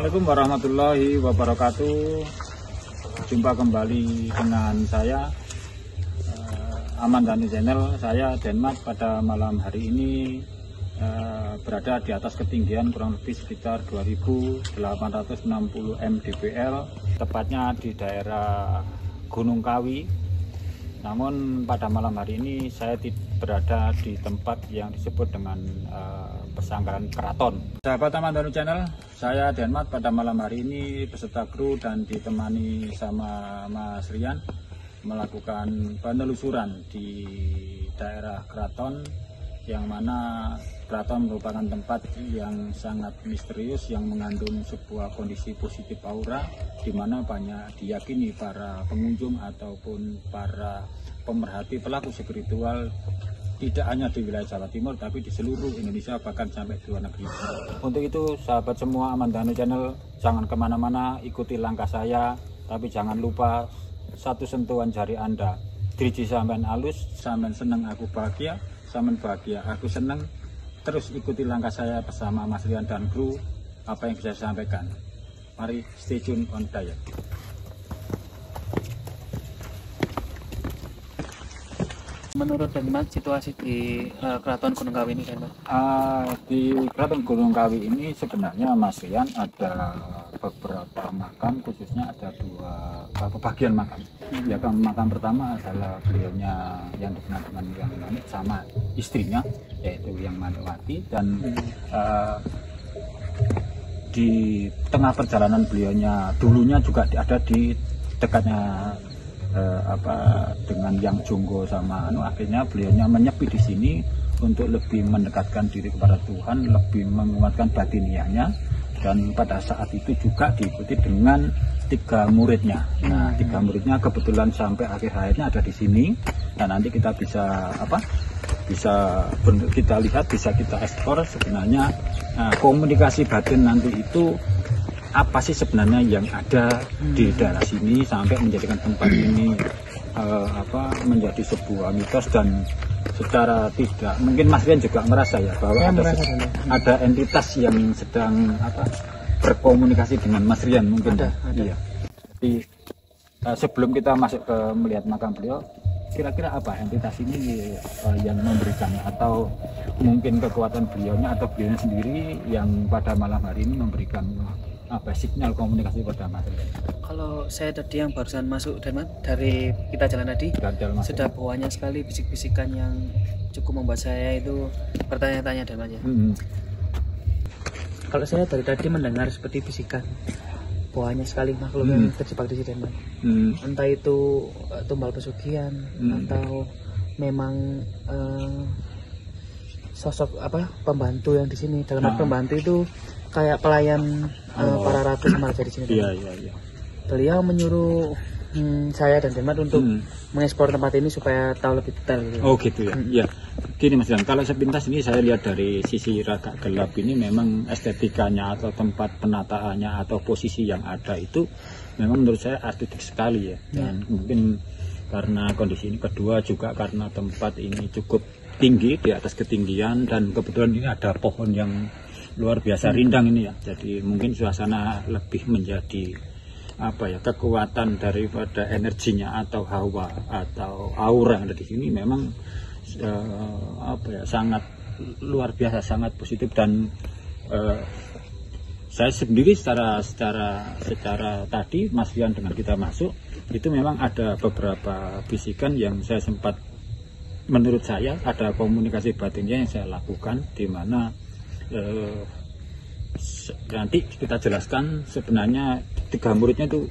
Assalamualaikum warahmatullahi wabarakatuh. Jumpa kembali dengan saya Aman Danu Channel. Saya Denmat pada malam hari ini berada di atas ketinggian kurang lebih sekitar 2860 mdpl, tepatnya di daerah Gunung Kawi. Namun pada malam hari ini saya berada di tempat yang disebut dengan Pesanggaran Keraton. Sahabat Aman Danu Channel, saya Denmat pada malam hari ini beserta kru dan ditemani sama Mas Rian melakukan penelusuran di daerah Keraton, yang mana Keraton merupakan tempat yang sangat misterius yang mengandung sebuah kondisi positif aura, di mana banyak diyakini para pengunjung ataupun para pemerhati pelaku spiritual tidak hanya di wilayah Jawa Timur tapi di seluruh Indonesia, bahkan sampai di luar negeri. Untuk itu sahabat semua Aman Danu Channel, jangan kemana-mana, ikuti langkah saya, tapi jangan lupa satu sentuhan jari Anda. Driji sampean alus, sampean seneng aku bahagia, sampean bahagia aku seneng. Terus ikuti langkah saya bersama Mas Rian dan kru. Apa yang bisa saya sampaikan, mari stay tune on Daya. Menurut Denmat, situasi di Keraton Gunung Kawi ini, Denmat? Di Keraton Gunung Kawi ini sebenarnya Mas Rian ada beberapa makam, khususnya ada dua bagian makam. Ya kan, makam pertama adalah beliaunya yang dikenal dengan Yang Manik sama istrinya, yaitu Yang Maniwati, dan di tengah perjalanan beliaunya dulunya juga ada di dekatnya dengan Yang Jonggo sama akhirnya beliaunya menyepi di sini untuk lebih mendekatkan diri kepada Tuhan, lebih menguatkan batiniahnya, dan pada saat itu juga diikuti dengan 3 muridnya. Nah, 3 muridnya kebetulan sampai akhir hayatnya ada di sini, dan nanti kita bisa kita lihat, bisa kita eksplor sebenarnya komunikasi batin nanti itu apa sih sebenarnya yang ada di daerah sini sampai menjadikan tempat ini menjadi sebuah mitos. Dan secara tidak mungkin Mas Rian juga merasa ya bahwa ada entitas yang sedang berkomunikasi dengan Mas Rian mungkin. Ada. Iya. Jadi sebelum kita masuk ke melihat makam beliau, kira-kira apa entitas ini yang memberikannya, atau mungkin kekuatan beliaunya atau beliaunya sendiri yang pada malam hari ini memberikan sinyal komunikasi pada Mas Rian? Kalau saya tadi yang barusan masuk, Denmat, dari kita jalan tadi, sudah banyak sekali bisik-bisikan yang cukup membuat saya itu bertanya-tanya, Denmat ya. Kalau saya dari tadi mendengar seperti bisikan, banyak sekali makhluk yang terjebak di sini, Denmat. Entah itu tumbal pesugihan atau memang sosok pembantu yang di sini. Dalam pembantu itu kayak pelayan para ratu sama raja di sini. Iya. Beliau menyuruh saya dan Denmat untuk mengeksplor tempat ini supaya tahu lebih detail. Gitu. Oh gitu ya. Ya. Gini Mas Rian, kalau sepintas ini saya lihat dari sisi agak gelap ini, memang estetikanya atau tempat penataannya atau posisi yang ada itu memang menurut saya estetik sekali ya. Dan mungkin karena kondisi ini, kedua juga karena tempat ini cukup tinggi di atas ketinggian, dan kebetulan ini ada pohon yang luar biasa rindang ini ya. Jadi mungkin suasana lebih menjadi kekuatan daripada energinya atau hawa atau aura yang ada di sini memang sangat luar biasa, sangat positif. Dan saya sendiri secara tadi Mas Rian dengan kita masuk itu memang ada beberapa bisikan yang saya sempat, menurut saya ada komunikasi batinnya yang saya lakukan, di mana nanti kita jelaskan sebenarnya 3 muridnya itu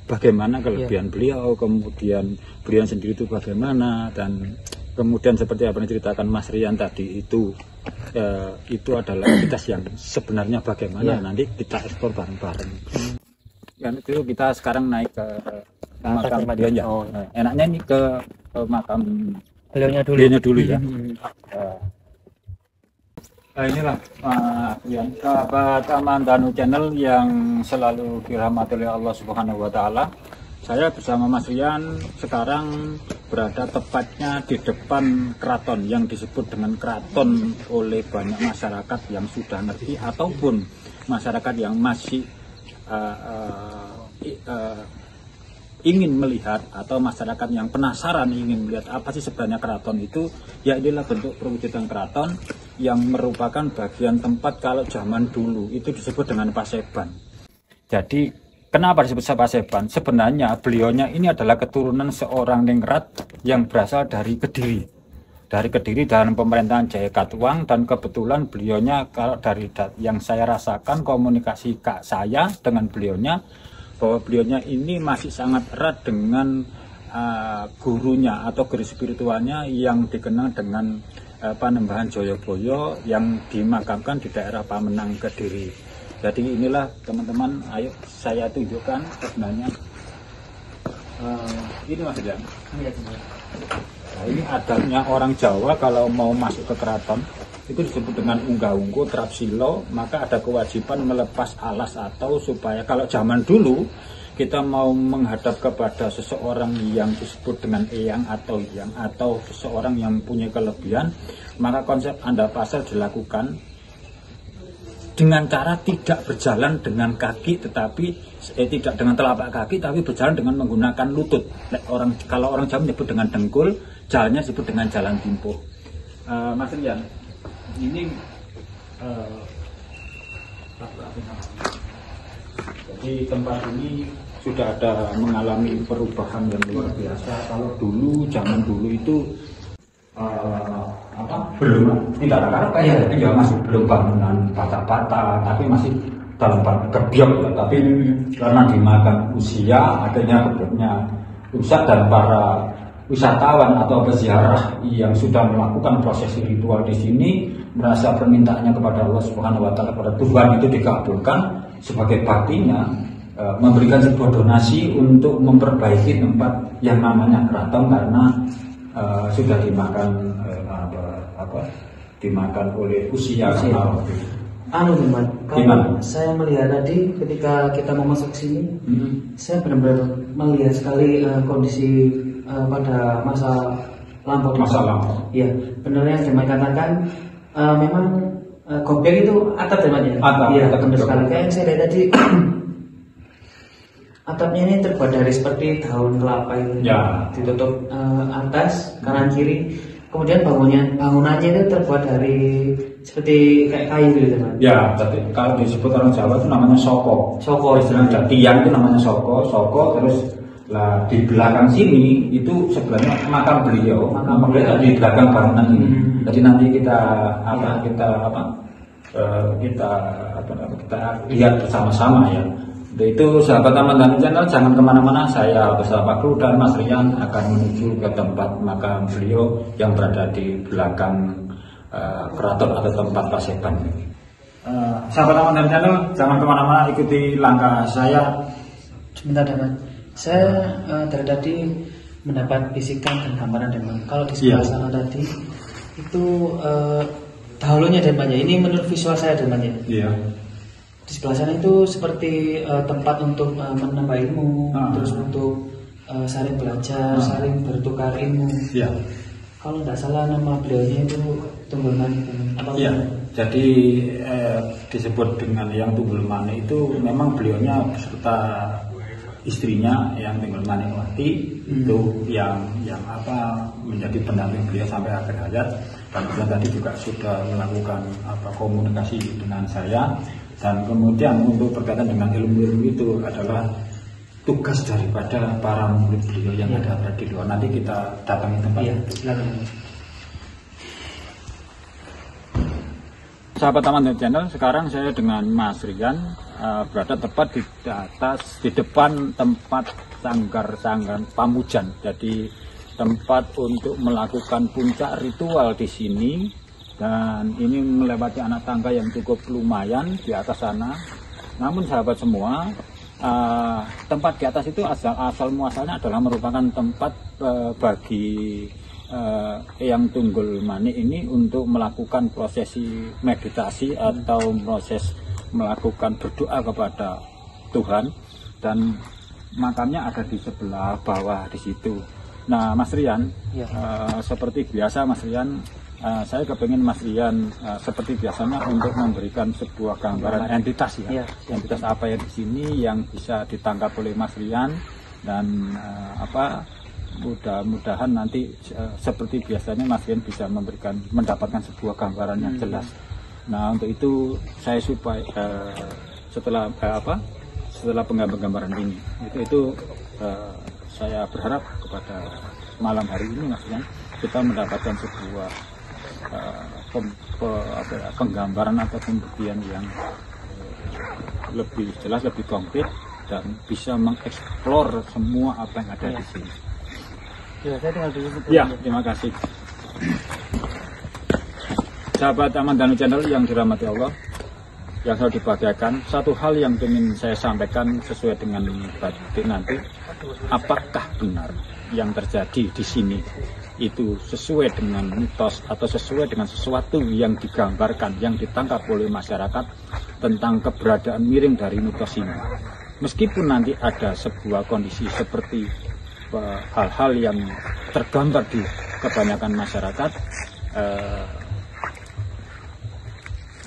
bagaimana kelebihan beliau, kemudian beliau sendiri itu bagaimana, dan kemudian seperti apa yang diceritakan Mas Rian tadi itu adalah entitas yang sebenarnya bagaimana. Nanti kita eksplor bareng-bareng. Dan itu kita sekarang naik ke makam beliaunya. Enaknya ini ke makam beliaunya dulu ya. Inilah yang sahabat Aman Danu Channel yang selalu dirahmati oleh Allah Subhanahu wa Ta'ala. Saya bersama Mas Rian sekarang berada tepatnya di depan keraton yang disebut dengan keraton oleh banyak masyarakat yang sudah ngerti ataupun masyarakat yang masih ingin melihat, atau masyarakat yang penasaran ingin melihat apa sih sebenarnya keraton itu. Ya, inilah bentuk perwujudan keraton yang merupakan bagian tempat kalau zaman dulu itu disebut dengan paseban. Jadi kenapa disebut paseban? Sebenarnya beliaunya ini adalah keturunan seorang ningrat yang berasal dari Kediri. Dari Kediri dalam pemerintahan Jaya Katuang, dan kebetulan beliaunya, kalau dari yang saya rasakan komunikasi kak saya dengan beliaunya, bahwa beliaunya ini masih sangat erat dengan gurunya atau guru spiritualnya yang dikenal dengan Panembahan Joyoboyo yang dimakamkan di daerah Pamenang, Kediri. Jadi inilah teman-teman, ayo saya tunjukkan sebenarnya. Ini Mas Rian. Nah, ini adabnya orang Jawa kalau mau masuk ke keraton itu disebut dengan unggah-ungguh trapsilo, maka ada kewajiban melepas alas, atau supaya kalau zaman dulu kita mau menghadap kepada seseorang yang disebut dengan eyang atau seseorang yang punya kelebihan, maka konsep andapasar dilakukan dengan cara tidak berjalan dengan kaki, tetapi tidak dengan telapak kaki, tapi berjalan dengan menggunakan lutut. Kalau orang Jawa menyebut dengan dengkul, jalannya disebut dengan jalan timpuh. Mas Rian, ini jadi tempat ini sudah ada mengalami perubahan yang luar biasa. Kalau dulu, zaman dulu itu belum, tidak ada ya masih belum bangunan bata-bata, tapi masih dalam gebyok ya. Tapi karena dimakan usia, akhirnya gebyoknya rusak, dan para wisatawan atau peziarah yang sudah melakukan proses ritual di sini merasa permintaannya kepada Allah Subhanahu wa Ta'ala, kepada Tuhan itu dikabulkan. Sebagai baktinya memberikan sebuah donasi untuk memperbaiki tempat yang namanya keraton, karena sudah dimakan oleh usia. Teman, kalau saya melihat tadi ketika kita mau masuk sini, saya benar-benar melihat sekali kondisi pada masa lampau. Iya, benar yang Demat katakan, memang gobek itu atap temannya. Iya, benar sekali. Kayak yang saya lihat tadi, atapnya ini terbuat dari seperti daun kelapa itu, ya. Ditutup atas, kanan, kiri. Kemudian bangunannya itu terbuat dari seperti kayak kayu gitu, teman. Ya, tapi kalau disebut orang Jawa itu namanya soko. Istilahnya tiang itu namanya soko. Terus lah di belakang sini itu sebenarnya makam beliau. Di belakang bangunan ini. Jadi nanti kita lihat bersama-sama ya. Itu sahabat Aman dan Channel, jangan kemana-mana. Saya bersama kru dan Mas Rian akan menuju ke tempat makam beliau yang berada di belakang keraton atau tempat paseban. Sahabat Aman dan Channel, jangan kemana-mana, ikuti langkah saya. Sebentar, teman. Saya dari tadi mendapat bisikan dan gambaran, teman. Kalau di sebelah sana tadi itu dahulunya, teman, ya. Ini menurut visual saya, teman, ya. Iya. Di sebelah sana itu seperti tempat untuk menambah ilmu, terus untuk saling belajar, saling bertukar ilmu. Ya. Kalau tidak salah nama beliaunya itu Tunggul Mani. Iya. Jadi disebut dengan yang Tunggul Mani itu memang beliaunya beserta istrinya yang Tunggul Mani Wati itu yang menjadi pendamping beliau sampai akhir hayat. Dan beliau tadi juga sudah melakukan komunikasi dengan saya. Dan kemudian untuk berkaitan dengan ilmu-ilmu itu adalah tugas daripada para murid beliau yang ada di luar. Nanti kita datangi tempat itu. Silakan. Sahabat Aman dan Channel, sekarang saya dengan Mas Rian berada tepat di depan tempat sanggar Pamujan. Jadi tempat untuk melakukan puncak ritual di sini. Dan ini melewati anak tangga yang cukup lumayan di atas sana. Namun sahabat semua, tempat di atas itu asal muasalnya adalah merupakan tempat bagi Eyang Tunggul Mani ini untuk melakukan prosesi meditasi atau proses melakukan berdoa kepada Tuhan. Dan makamnya ada di sebelah bawah di situ. Nah, Mas Rian, Ya. seperti biasa Mas Rian, saya kepengen Mas Rian seperti biasanya untuk memberikan sebuah gambaran entitas ya, Ya. entitas apa yang di sini yang bisa ditangkap oleh Mas Rian, dan mudah-mudahan nanti seperti biasanya Mas Rian bisa mendapatkan sebuah gambaran yang jelas. Nah, untuk itu saya supaya setelah penggambaran ini itu saya berharap kepada malam hari ini Mas Rian kita mendapatkan sebuah penggambaran atau pembuktian yang lebih jelas, lebih konkret, dan bisa mengeksplor semua apa yang ada di sini. Ya, saya tinggal dulu. Ya, terima kasih. Sahabat Aman Dhanu Channel yang dirahmati Allah, yang selalu dibahagiakan, satu hal yang ingin saya sampaikan sesuai dengan batik nanti, apakah benar yang terjadi di sini itu sesuai dengan mitos atau sesuai dengan sesuatu yang digambarkan, yang ditangkap oleh masyarakat tentang keberadaan miring dari mitos ini. Meskipun nanti ada sebuah kondisi seperti hal-hal yang tergambar di kebanyakan masyarakat,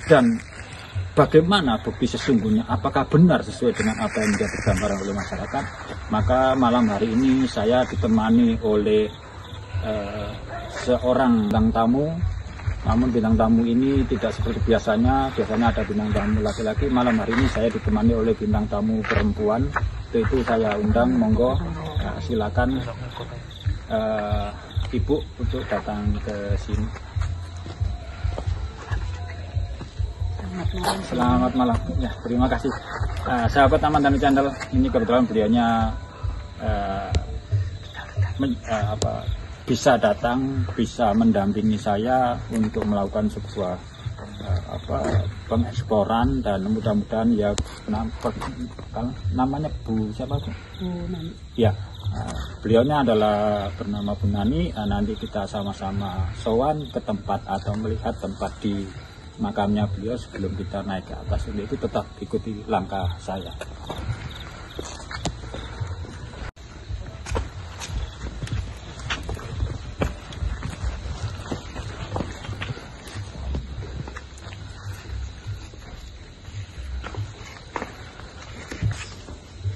dan bagaimana bukti sesungguhnya, apakah benar sesuai dengan apa yang menjadi gambaran oleh masyarakat, maka malam hari ini saya ditemani oleh seorang bintang tamu. Namun bintang tamu ini tidak seperti biasanya ada bintang tamu laki-laki. Malam hari ini saya ditemani oleh bintang tamu perempuan. Itu saya undang, monggo silakan Ibu untuk datang ke sini. Selamat malam. Ya, terima kasih. Sahabat Aman Dhanu Channel, ini kebetulan beliaunya bisa datang, bisa mendampingi saya untuk melakukan sebuah pengeksploran, dan mudah-mudahan ya namanya Bu siapa Bu? Bu Nani. Ya, beliaunya adalah bernama Bu Nani. Nanti kita sama-sama sowan ke tempat atau melihat tempat di makamnya beliau sebelum kita naik ke atas. Itu tetap ikuti langkah saya.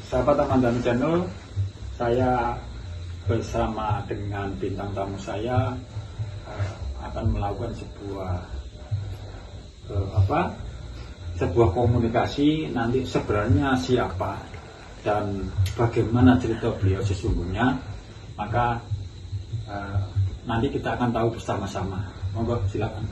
Sahabat Aman Dhanu Channel, saya bersama dengan bintang tamu saya akan melakukan sebuah komunikasi. Nanti sebenarnya siapa dan bagaimana cerita beliau sesungguhnya, maka nanti kita akan tahu bersama-sama. Monggo silakan.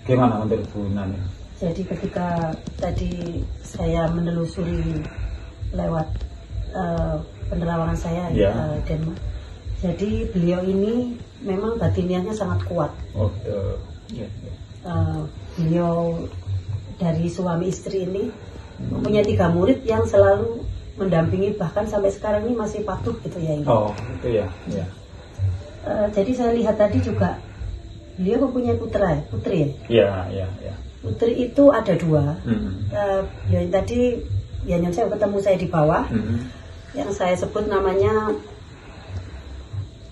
Gimana menurut Bu Nani? Jadi ketika tadi saya menelusuri lewat penerawangan saya Denmark, jadi beliau ini memang batiniahnya sangat kuat. Beliau dari suami istri ini mempunyai 3 murid yang selalu mendampingi, bahkan sampai sekarang ini masih patuh gitu ya ini. Oh, itu ya. Jadi saya lihat tadi juga beliau mempunyai putri ya? Iya. Putri itu ada 2. Yang tadi yang saya ketemu saya di bawah, yang saya sebut namanya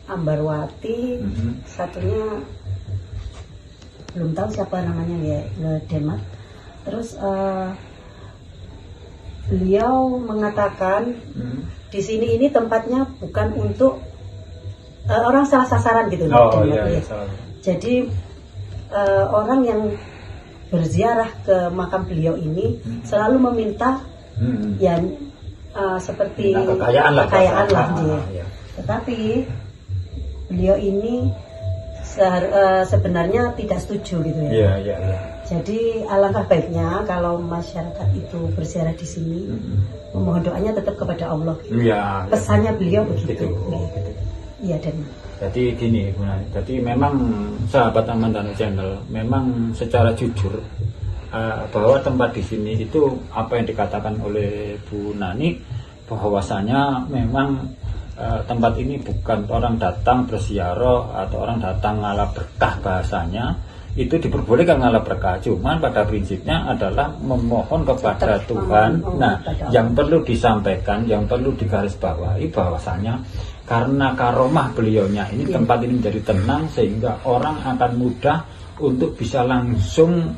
Ambarwati, satunya belum tahu siapa namanya ya, Denmark. Terus beliau mengatakan di sini ini tempatnya bukan untuk orang salah sasaran gitu loh. Jadi orang yang berziarah ke makam beliau ini selalu meminta seperti kekayaan lah dia. Tetapi beliau ini sebenarnya tidak setuju gitu ya. Jadi alangkah baiknya kalau masyarakat itu berziarah di sini, memohon doanya tetap kepada Allah. Pesannya beliau begitu. Iya, dan jadi gini Bu Nani, jadi memang sahabat Aman Dhanu Channel, memang secara jujur bahwa tempat di sini itu apa yang dikatakan oleh Bu Nani, bahwasanya memang tempat ini bukan orang datang berziarah atau orang datang ngalap berkah bahasanya, itu diperbolehkan ngalap berkah, cuman pada prinsipnya adalah memohon kepada Tuhan. Nah, yang perlu disampaikan, yang perlu digarisbawahi bahwasanya karena karomah beliaunya ini tempat ini menjadi tenang sehingga orang akan mudah untuk bisa langsung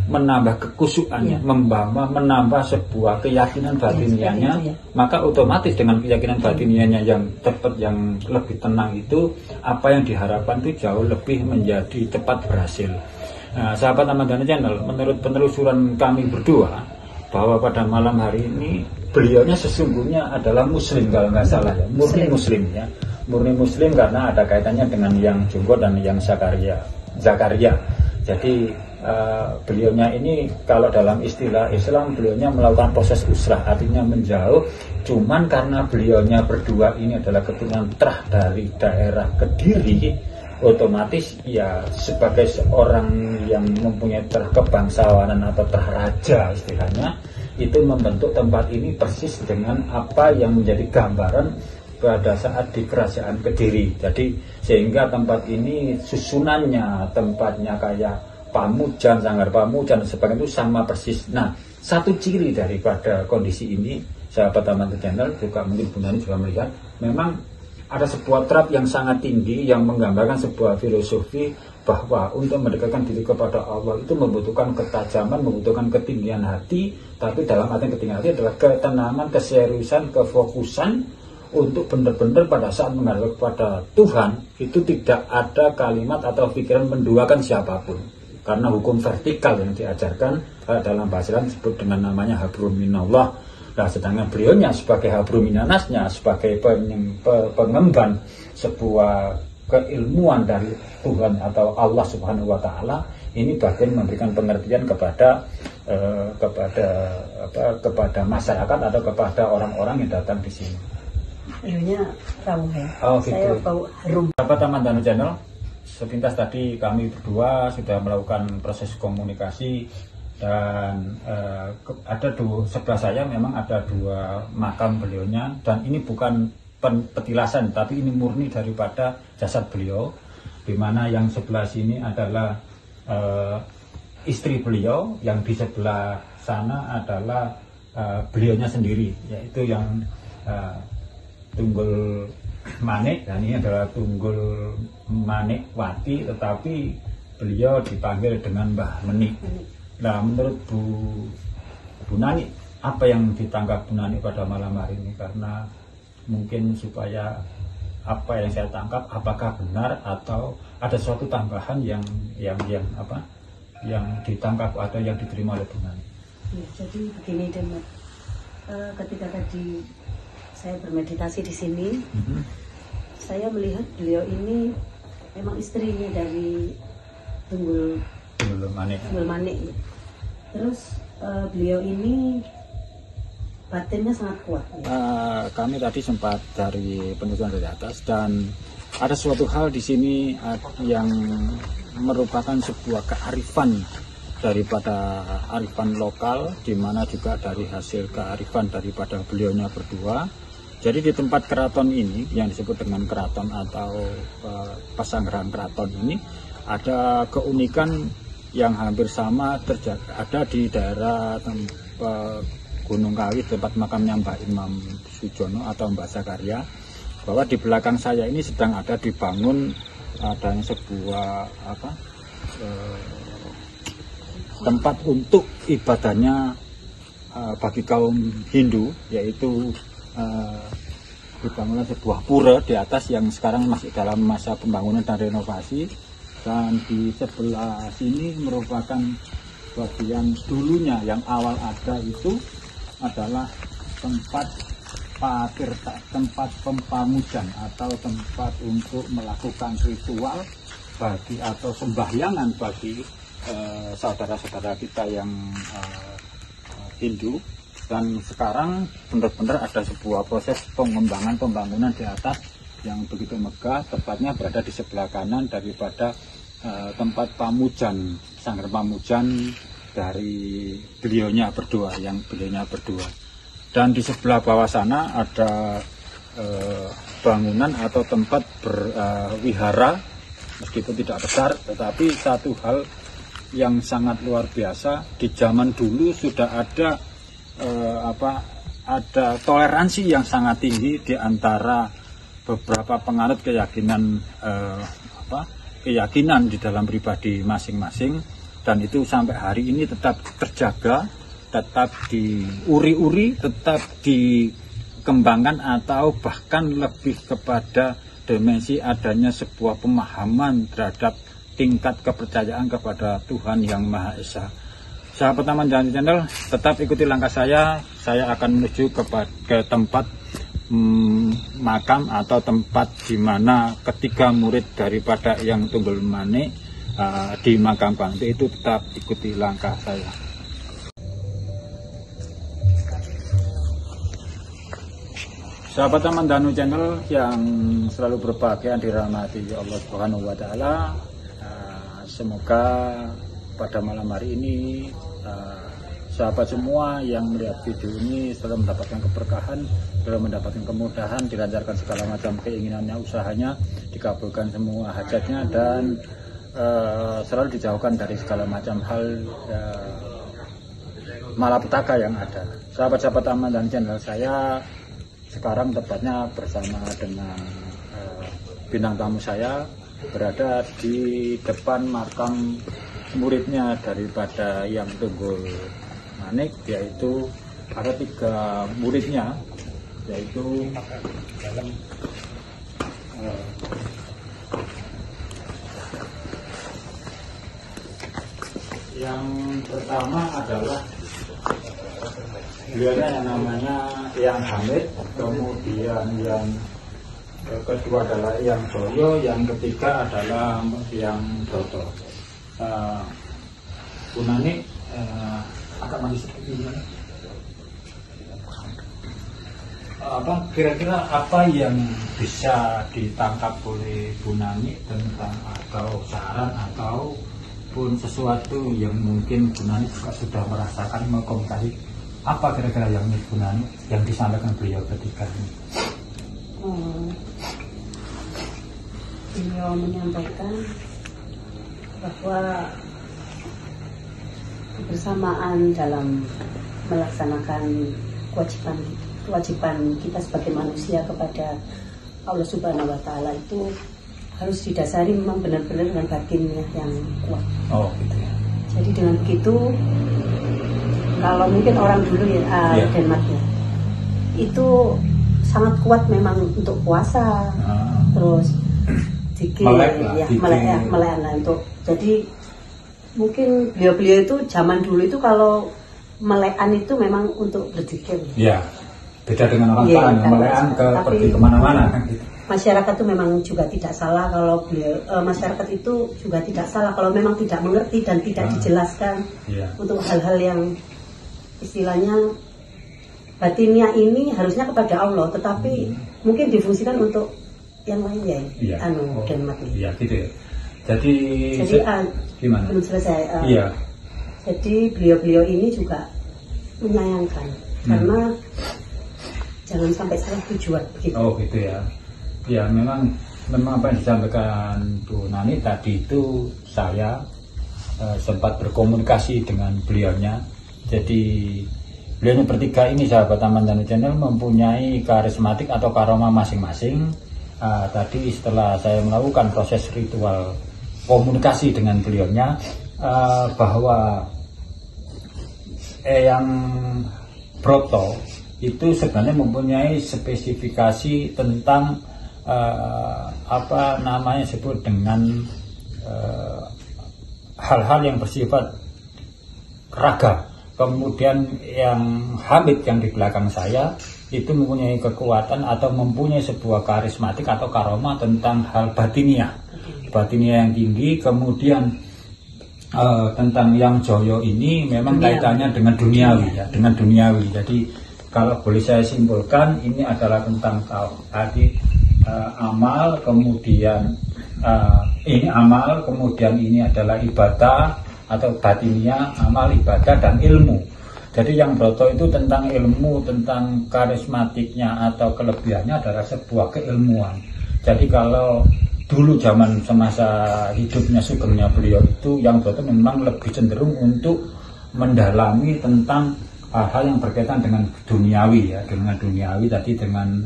menambah kekusukannya, menambah sebuah keyakinan batiniannya, maka otomatis dengan keyakinan batiniannya yang tepat, yang lebih tenang itu, apa yang diharapkan itu jauh lebih menjadi cepat berhasil. Nah, sahabat Ahmad Dhani Channel, menurut penelusuran kami berdua, bahwa pada malam hari ini beliaunya sesungguhnya adalah muslim kalau nggak salah ya, murni muslim ya, murni muslim karena ada kaitannya dengan yang Jungko dan yang Zakaria. Jadi beliaunya ini kalau dalam istilah Islam beliaunya melakukan proses usrah, artinya menjauh, cuman karena beliaunya berdua ini adalah keturunan terah dari daerah Kediri, otomatis ya sebagai seorang yang mempunyai terah kebangsawanan atau terah raja istilahnya, itu membentuk tempat ini persis dengan apa yang menjadi gambaran pada saat di kerajaan Kediri. Jadi sehingga tempat ini susunannya, tempatnya kayak Pamujan, Sanggar Pamujan dan sebagainya itu sama persis. Nah, satu ciri daripada kondisi ini, sahabat Ahmad Dhani Channel, juga mungkin Bu Nani juga melihat, memang ada sebuah trap yang sangat tinggi yang menggambarkan sebuah filosofi bahwa untuk mendekatkan diri kepada Allah itu membutuhkan ketajaman, membutuhkan ketinggian hati, tapi dalam arti ketinggian hati adalah ketenangan, keseriusan, kefokusan untuk benar-benar pada saat menghadap kepada Tuhan itu tidak ada kalimat atau pikiran menduakan siapapun. Karena hukum vertikal yang diajarkan dalam bahasa Islam disebut dengan namanya habrum minallah. Nah, sedangkan beliaunya sebagai habrum minanasnya, sebagai pengemban sebuah keilmuan dari Tuhan atau Allah Subhanahu wa taala, ini bagian memberikan pengertian kepada masyarakat atau kepada orang-orang yang datang di sini. Baunya rawuh ya. Oh, gitu. Saya bau harum. Sahabat Ahmad Dhani Channel, sepintas tadi kami berdua sudah melakukan proses komunikasi dan ada sebelah saya memang ada dua makam beliaunya, dan ini bukan petilasan tapi ini murni daripada jasad beliau, dimana yang sebelah sini adalah istri beliau, yang di sebelah sana adalah beliaunya sendiri, yaitu yang Tunggul Manik, dan ini adalah Tunggul Manik Wati, tetapi beliau dipanggil dengan Mbah Menik. Nah, menurut Bu Nani, apa yang ditangkap Bu Nani pada malam hari ini? Karena mungkin supaya apa yang saya tangkap apakah benar atau ada suatu tambahan yang ditangkap atau yang diterima oleh Bu Nani. Ya, jadi begini Demat, ketika tadi saya bermeditasi di sini, saya melihat beliau ini memang istrinya dari Tunggul Manik. Terus beliau ini batinnya sangat kuat. Kami tadi sempat dari penelusuran dari atas, dan ada suatu hal di sini yang merupakan sebuah kearifan daripada arifan lokal, di mana juga dari hasil kearifan daripada beliaunya berdua. Jadi di tempat keraton ini yang disebut dengan keraton atau Pasanggrahan Keraton ini ada keunikan yang hampir sama ada di daerah Gunung Kawi, tempat makamnya Mbah Imam Sujono atau Mbah Zakaria, bahwa di belakang saya ini sedang ada dibangun adanya sebuah tempat untuk ibadahnya bagi kaum Hindu, yaitu dibangunlah sebuah pura di atas yang sekarang masih dalam masa pembangunan dan renovasi. Dan di sebelah sini merupakan bagian dulunya yang awal ada itu adalah tempat tempat pempamujan atau tempat untuk melakukan ritual bagi atau sembahyangan bagi saudara-saudara kita yang Hindu. Dan sekarang benar-benar ada sebuah proses pembangunan di atas yang begitu megah, tepatnya berada di sebelah kanan daripada tempat pamujan, Sanggar Pamujan dari beliaunya berdua. Dan di sebelah bawah sana ada bangunan atau tempat berwihara, meskipun tidak besar, tetapi satu hal yang sangat luar biasa. Di zaman dulu sudah ada ada toleransi yang sangat tinggi di antara beberapa penganut keyakinan keyakinan di dalam pribadi masing-masing, dan itu sampai hari ini tetap terjaga, tetap diuri-uri, tetap dikembangkan, atau bahkan lebih kepada dimensi adanya sebuah pemahaman terhadap tingkat kepercayaan kepada Tuhan Yang Maha Esa. Sahabat Taman Danu Channel, tetap ikuti langkah saya akan menuju ke tempat makam atau tempat di mana ketiga murid daripada Yang Tunggul Manik dimakamkan. Itu tetap ikuti langkah saya. Sahabat Taman Danu Channel yang selalu berbahagia dirahmati Allah Subhanahu wa Ta'ala, semoga pada malam hari ini sahabat semua yang melihat video ini selalu mendapatkan keberkahan, selalu mendapatkan kemudahan, dilancarkan segala macam keinginannya, usahanya, dikabulkan semua hajatnya, dan selalu dijauhkan dari segala macam hal malapetaka yang ada. Sahabat-sahabat Taman Danu Channel, saya sekarang tepatnya bersama dengan bintang tamu saya berada di depan makam muridnya daripada Yang Tunggul Manik, yaitu ada 3 muridnya, yaitu yang pertama adalah beliaunya yang namanya Yang Hamid, kemudian yang kedua adalah Yang Joyo, yang ketiga adalah Yang Doto. Bu Nani agak maju seperti ini. Kira-kira apa yang bisa ditangkap oleh Bu Nani tentang, atau saran ataupun sesuatu yang mungkin Bu Nani juga sudah merasakan, mengkomentari apa kira-kira yang Bu Nani yang disampaikan beliau ketika ini? Beliau menyampaikan bahwa kebersamaan dalam melaksanakan kewajiban kita sebagai manusia kepada Allah Subhanahu wa Ta'ala itu harus didasari memang benar-benar dengan batinnya yang kuat. Oh, gitu ya. Jadi dengan begitu, kalau mungkin orang dulu ya, Denmark ya, itu sangat kuat memang untuk puasa, terus melek untuk. Jadi mungkin beliau-beliau itu zaman dulu itu kalau melekan itu memang untuk berzikir. Ya, beda dengan orang lain yang melekan pergi kemana-mana kan gitu. Masyarakat itu memang juga tidak salah kalau masyarakat itu juga tidak salah kalau memang tidak mengerti dan tidak dijelaskan untuk hal-hal yang istilahnya batinnya ini harusnya kepada Allah, tetapi mungkin difungsikan untuk yang lain ya. Denmark. Iya gitu ya. Jadi gimana? Belum selesai. Jadi beliau-beliau ini juga menyayangkan karena jangan sampai salah tujuan begitu. Oh gitu ya. Ya memang apa yang disampaikan Bu Nani tadi itu saya sempat berkomunikasi dengan beliaunya. Jadi beliaunya bertiga ini sahabat Taman Danu Channel mempunyai karismatik atau karoma masing-masing. Tadi setelah saya melakukan proses ritual komunikasi dengan beliaunya, bahwa Yang Broto itu sebenarnya mempunyai spesifikasi tentang apa namanya disebut dengan hal-hal yang bersifat raga. Kemudian Yang Hamid yang di belakang saya itu mempunyai kekuatan atau mempunyai sebuah karismatik atau karoma tentang hal batiniah yang tinggi. Kemudian tentang Yang Joyo ini memang kaitannya dengan duniawi ya, dengan duniawi. Jadi kalau boleh saya simpulkan, ini adalah tentang tadi amal, kemudian ini amal, kemudian ini adalah ibadah atau batiniah, amal, ibadah, dan ilmu. Jadi yang Broto itu tentang ilmu, tentang karismatiknya atau kelebihannya adalah sebuah keilmuan. Jadi kalau dulu zaman semasa hidupnya sugengnya beliau itu, yang Broto memang lebih cenderung untuk mendalami tentang hal yang berkaitan dengan duniawi ya, dengan duniawi tadi, dengan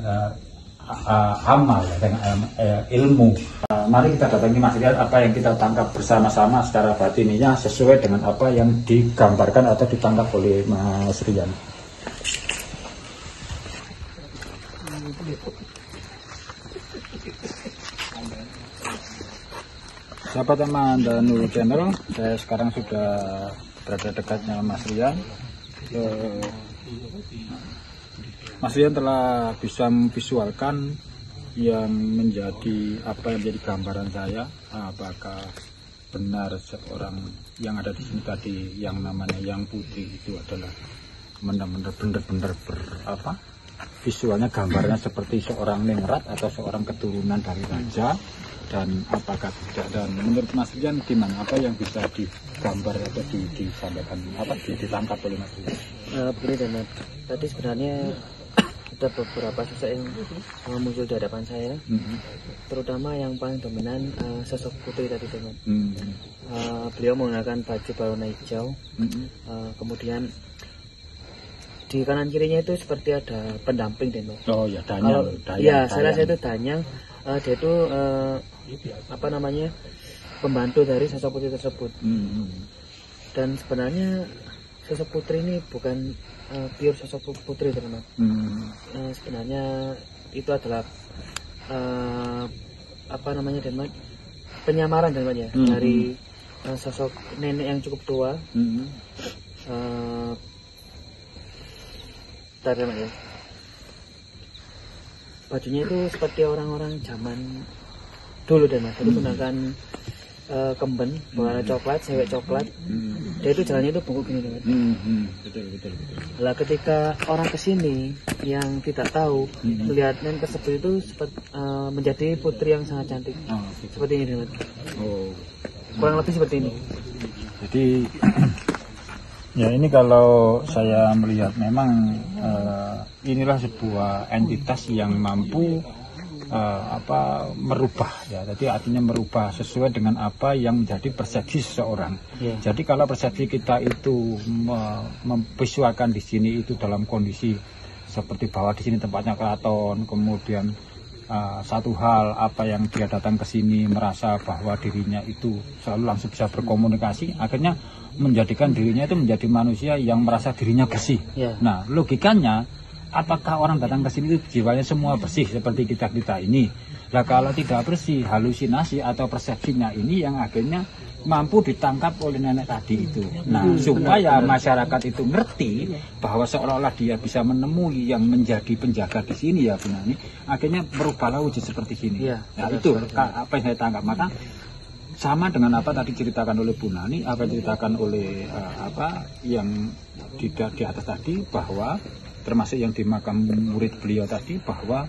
amal ya, dengan ilmu. Mari kita datangi Mas Rian, apa yang kita tangkap bersama-sama secara batininya sesuai dengan apa yang digambarkan atau ditangkap oleh Mas Rian. Sahabat teman Danu Channel, saya sekarang sudah berada dekatnya Mas Rian. Mas Rian telah bisa memvisualkan yang menjadi apa yang menjadi gambaran saya, apakah benar seorang yang ada di sini tadi yang namanya Yang Putri itu adalah benar-benar visualnya gambarnya seperti seorang ningrat atau seorang keturunan dari raja, dan apakah tidak. Dan menurut Mas Rian gimana, apa yang bisa digambar atau disampaikan, ditangkap oleh Mas Rian? Begini dan tadi sebenarnya ada beberapa sosok yang muncul di hadapan saya, terutama yang paling dominan sosok putri tadi teman. Beliau menggunakan baju berwarna hijau, kemudian di kanan kirinya itu seperti ada pendamping teman. Oh ya, Danyang. Saya rasa itu Danyang. Dia itu pembantu dari sosok putri tersebut. Dan sebenarnya sosok putri ini bukan pure sosok putri teman. Sebenarnya itu adalah teman, penyamaran teman ya, dari sosok nenek yang cukup tua. Teman ya, bajunya itu seperti orang-orang zaman dulu teman. Itu menggunakan kemben warna coklat, cewek coklat. Dia itu jalannya itu bungkuk gini teman. Betul. Lah ketika orang kesini yang tidak tahu melihat nenek tersebut itu menjadi putri yang sangat cantik. Seperti ini teman. Kurang lebih seperti ini. Jadi ya, ini kalau saya melihat memang inilah sebuah entitas yang mampu merubah ya. Jadi artinya merubah sesuai dengan apa yang menjadi persepsi seseorang. Jadi kalau persepsi kita itu memvisualkan di sini itu dalam kondisi seperti bahwa di sini tempatnya keraton, kemudian satu hal apa yang dia datang ke sini merasa bahwa dirinya itu selalu langsung bisa berkomunikasi, akhirnya menjadikan dirinya itu menjadi manusia yang merasa dirinya bersih. Nah, logikanya apakah orang datang ke sini itu jiwanya semua bersih seperti kita ini? Nah, kalau tidak bersih, halusinasi atau persepsinya ini yang akhirnya mampu ditangkap oleh nenek tadi itu. Nah, supaya masyarakat itu ngerti bahwa seolah-olah dia bisa menemui yang menjadi penjaga di sini ya Bu Nani, akhirnya berubahlah wujud seperti sini. Nah, itu apa yang saya tangkap. Maka sama dengan apa tadi ceritakan oleh Bu Nani, apa yang diceritakan oleh yang di atas tadi, bahwa termasuk yang di makam murid beliau tadi, bahwa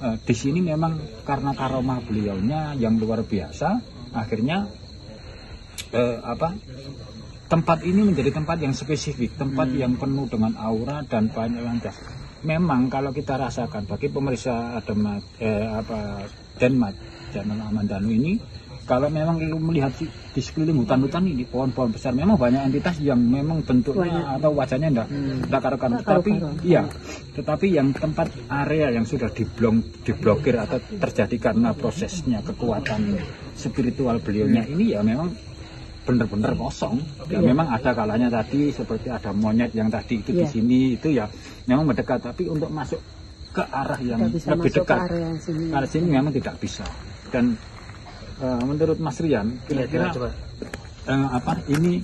di sini memang karena karomah beliaunya yang luar biasa, akhirnya tempat ini menjadi tempat yang spesifik, tempat yang penuh dengan aura dan banyak lantas. Memang kalau kita rasakan bagi pemeriksa Denmat Channel Aman Danu ini, kalau memang melihat di sekeliling hutan-hutan ini, pohon-pohon besar, memang banyak entitas yang memang bentuknya atau wajahnya tidak karuan. Tetapi yang tempat area yang sudah diblokir atau terjadi karena prosesnya kekuatan spiritual beliaunya ini ya memang benar-benar kosong. Ya memang ada kalanya tadi seperti ada monyet yang tadi itu di sini itu ya memang mendekat, tapi untuk masuk ke arah yang lebih dekat ke sini memang tidak bisa. Dan menurut Mas Rian, kira-kira ini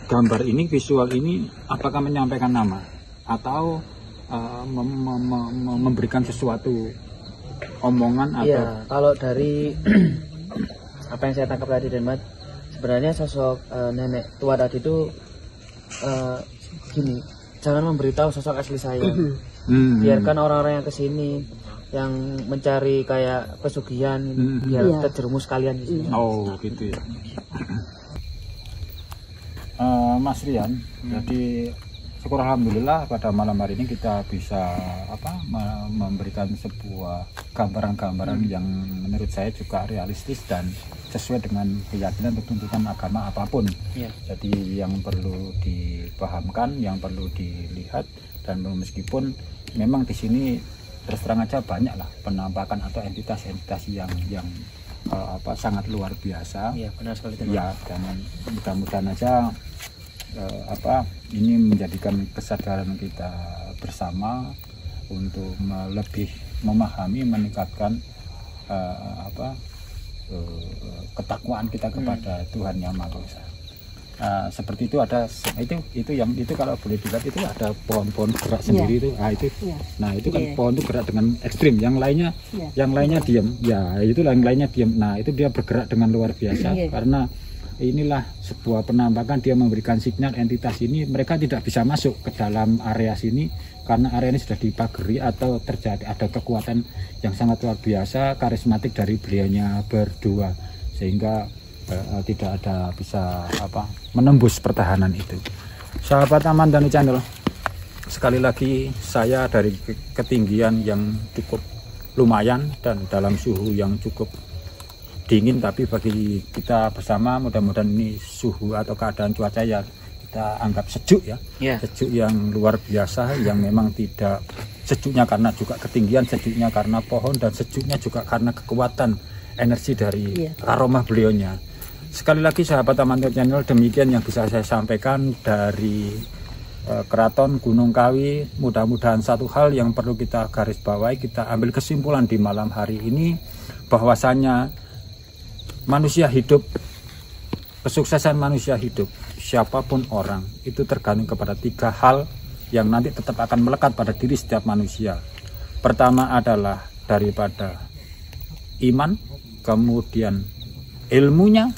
gambar ini, visual ini, apakah menyampaikan nama atau memberikan sesuatu omongan atau? Iya, kalau dari apa yang saya tangkap tadi Denmat, sebenarnya sosok nenek tua tadi itu gini, jangan memberitahu sosok asli saya. Biarkan orang-orang yang kesini yang mencari kayak pesugihan biar terjerumus kalian di sini. Oh gitu ya. Mas Rian, jadi syukur alhamdulillah pada malam hari ini kita bisa memberikan sebuah gambaran-gambaran yang menurut saya juga realistis dan sesuai dengan keyakinan atau tuntutan agama apapun. Jadi yang perlu dipahamkan, yang perlu dilihat, dan meskipun memang di sini terus terang aja banyak lah penampakan atau entitas-entitas yang sangat luar biasa. Iya, benar sekali. Ya, dan mudah-mudahan aja ini menjadikan kesadaran kita bersama untuk lebih memahami, meningkatkan ketakwaan kita kepada Tuhan Yang Maha Esa. Seperti itu ada itu kalau boleh dilihat itu ada pohon-pohon gerak sendiri itu. Nah itu kan pohon itu gerak dengan ekstrim, yang lainnya diam. Ya itu yang lainnya diam. Nah itu dia bergerak dengan luar biasa karena inilah sebuah penampakan, dia memberikan sinyal entitas ini mereka tidak bisa masuk ke dalam area sini karena area ini sudah dipagari atau terjadi ada kekuatan yang sangat luar biasa karismatik dari beliaunya berdua sehingga tidak ada bisa menembus pertahanan itu. Sahabat Aman Dhani Channel, sekali lagi saya dari ketinggian yang cukup lumayan dan dalam suhu yang cukup dingin, tapi bagi kita bersama mudah-mudahan ini suhu atau keadaan cuaca yang kita anggap sejuk sejuk yang luar biasa, yang memang tidak sejuknya karena juga ketinggian, sejuknya karena pohon, dan sejuknya juga karena kekuatan energi dari aroma beliaunya. Sekali lagi sahabat Aman Dhani Channel, demikian yang bisa saya sampaikan dari Keraton Gunung Kawi. Mudah-mudahan satu hal yang perlu kita garis bawahi, kita ambil kesimpulan di malam hari ini, bahwasanya manusia hidup, kesuksesan manusia hidup, siapapun orang, itu tergantung kepada 3 hal yang nanti tetap akan melekat pada diri setiap manusia. Pertama adalah daripada iman, kemudian ilmunya,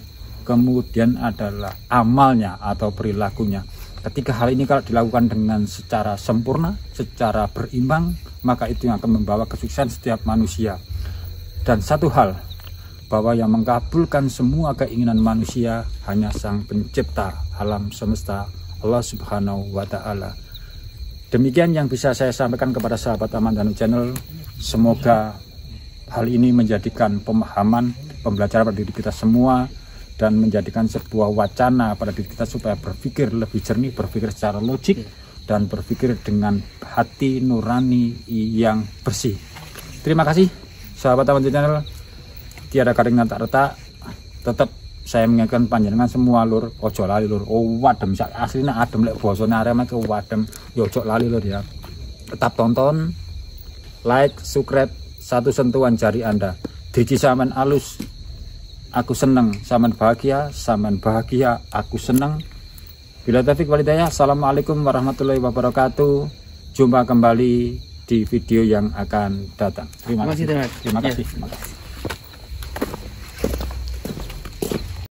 kemudian adalah amalnya atau perilakunya. Ketika hal ini kalau dilakukan dengan secara sempurna, secara berimbang, maka itu yang akan membawa kesuksesan setiap manusia. Dan satu hal, bahwa yang mengabulkan semua keinginan manusia hanya Sang Pencipta alam semesta, Allah Subhanahu wa Ta'ala. Demikian yang bisa saya sampaikan kepada sahabat Aman Dhani Channel. Semoga hal ini menjadikan pemahaman, pembelajaran pada diri kita semua, dan menjadikan sebuah wacana pada diri kita supaya berpikir lebih jernih, berpikir secara logik, dan berpikir dengan hati nurani yang bersih. Terima kasih sahabat Aman Dhani Channel. Tiada karingan tak retak, tetap saya mengingatkan panjenengan semua lur, ojo lali lur. Wadem sak aslinya adem lek bosone Arema ke wadem, yo ojo lali lur ya. Tetap tonton, like, subscribe, satu sentuhan jari Anda. Diji sampean alus, aku seneng, sampean bahagia, aku seneng. Bila taufik wal hidayah, assalamualaikum warahmatullahi wabarakatuh. Jumpa kembali di video yang akan datang. Terima kasih.